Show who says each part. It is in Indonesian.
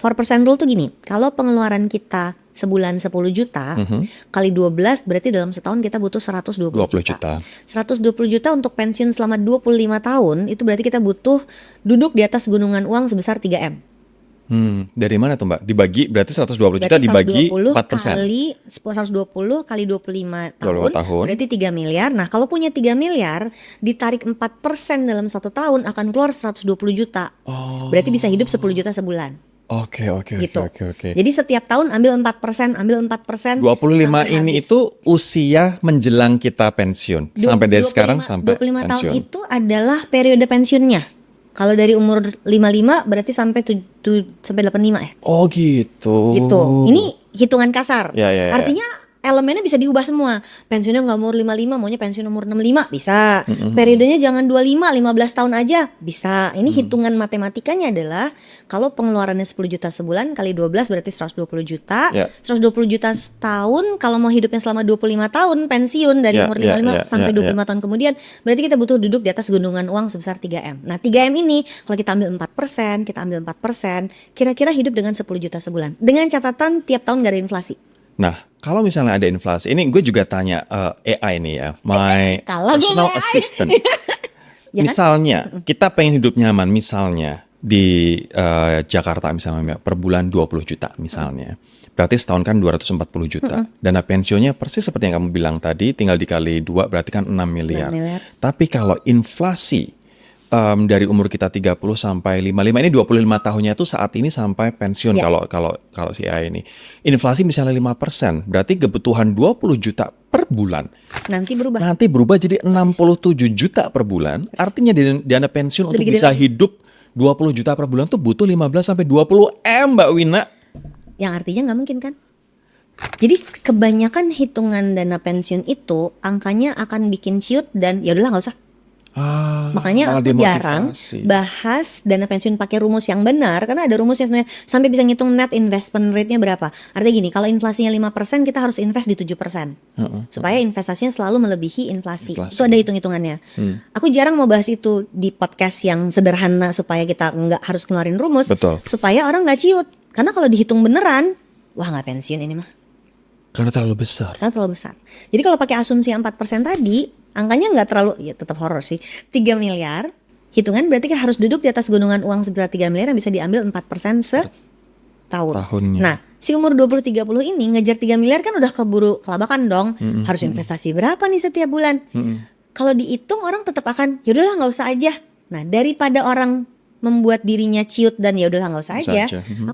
Speaker 1: 4% rule tuh gini, kalau pengeluaran kita sebulan 10 juta, kali 12 berarti dalam setahun kita butuh 120
Speaker 2: 20
Speaker 1: juta.
Speaker 2: juta.
Speaker 1: 120 juta untuk pensiun selama 25 tahun, itu berarti kita butuh duduk di atas gunungan uang sebesar 3M.
Speaker 2: Dari mana tuh Mbak? Dibagi berarti 120 juta
Speaker 1: Berarti
Speaker 2: dibagi
Speaker 1: 120
Speaker 2: 4%.
Speaker 1: kali 120 kali 25 tahun,
Speaker 2: 25 tahun.
Speaker 1: berarti 3 miliar. Nah, kalau punya 3 miliar ditarik 4% dalam 1 tahun akan keluar 120 juta. Berarti bisa hidup 10 juta sebulan.
Speaker 2: Oke.
Speaker 1: Gitu.
Speaker 2: Oke.
Speaker 1: Jadi setiap tahun ambil 4%, ambil 4%.
Speaker 2: 25
Speaker 1: sampai
Speaker 2: ini
Speaker 1: habis.
Speaker 2: itu usia menjelang kita pensiun. Sampai dari
Speaker 1: 25
Speaker 2: sekarang sampai
Speaker 1: 25 tahun
Speaker 2: pensiun.
Speaker 1: itu adalah periode pensiunnya. Kalau dari umur 55 berarti sampai 85 ya.
Speaker 2: Oh gitu.
Speaker 1: Gitu. Ini hitungan kasar.
Speaker 2: Ya.
Speaker 1: Artinya elemennya bisa diubah semua. Pensiunnya nggak umur 55, maunya pensiun umur 65 bisa. Periodenya jangan 25, 15 tahun aja bisa. Ini hitungan matematikanya adalah kalau pengeluarannya 10 juta sebulan kali 12 berarti 120 juta.
Speaker 2: Ya.
Speaker 1: 120 juta setahun kalau mau hidupnya selama 25 tahun pensiun dari
Speaker 2: Ya,
Speaker 1: umur
Speaker 2: ya,
Speaker 1: 55 sampai 25 tahun kemudian berarti kita butuh duduk di atas gunungan uang sebesar 3M. Nah, 3M ini kalau kita ambil 4%, kira-kira hidup dengan 10 juta sebulan. Dengan catatan tiap tahun gak ada inflasi.
Speaker 2: Nah, kalau misalnya ada inflasi, ini gue juga tanya AI nih ya, my
Speaker 1: Kalau gue
Speaker 2: personal
Speaker 1: AI.
Speaker 2: assistant.
Speaker 1: Ya kan?
Speaker 2: Misalnya, kita pengen hidup nyaman, misalnya di Jakarta misalnya per bulan 20 juta misalnya. Berarti setahun kan 240 juta. Dana pensiunnya persis seperti yang kamu bilang tadi, tinggal dikali 2 berarti kan 6 miliar.
Speaker 1: 6 miliar.
Speaker 2: Tapi kalau inflasi dari umur kita 30 sampai 55 ini 25 tahunnya tuh saat ini sampai pensiun
Speaker 1: Ya.
Speaker 2: kalau si AI ini. Inflasi misalnya 5%, berarti kebutuhan 20 juta per bulan.
Speaker 1: Nanti berubah.
Speaker 2: Nanti berubah jadi 67 juta per bulan. Artinya dana pensiun untuk
Speaker 1: Lebih gede
Speaker 2: bisa
Speaker 1: lagi.
Speaker 2: hidup 20 juta per bulan tuh butuh 15 sampai 20 M, Mbak Wina.
Speaker 1: Yang artinya nggak mungkin kan? Jadi kebanyakan hitungan dana pensiun itu angkanya akan bikin ciut dan ya udahlah nggak usah. Makanya
Speaker 2: malah
Speaker 1: aku jarang
Speaker 2: demotivasi.
Speaker 1: bahas dana pensiun pakai rumus yang benar karena ada rumus yang sebenarnya sampai bisa ngitung net investment rate-nya berapa. Artinya gini, kalau inflasinya 5%, kita harus invest di 7%. Supaya investasinya selalu melebihi inflasi. Itu ada hitung-hitungannya. Aku jarang mau bahas itu di podcast yang sederhana supaya kita nggak harus ngeluarin rumus.
Speaker 2: Betul.
Speaker 1: Supaya orang nggak ciut. Karena kalau dihitung beneran, wah nggak pensiun ini mah.
Speaker 2: Karena terlalu besar.
Speaker 1: Karena terlalu besar. Jadi kalau pakai asumsi 4% tadi, angkanya nggak terlalu, ya tetap horor sih. 3 miliar, hitungan berarti harus duduk di atas gunungan uang sebesar 3 miliar yang bisa diambil 4% setahun.
Speaker 2: Tahunnya.
Speaker 1: Nah, si umur 20-30 ini ngejar 3 miliar kan udah keburu kelabakan dong. Harus investasi berapa nih setiap bulan? Kalau dihitung orang tetap akan, yaudahlah nggak usah aja. Nah, daripada orang membuat dirinya ciut dan yaudahlah nggak usah
Speaker 2: Nggak usah
Speaker 1: aja.
Speaker 2: aja.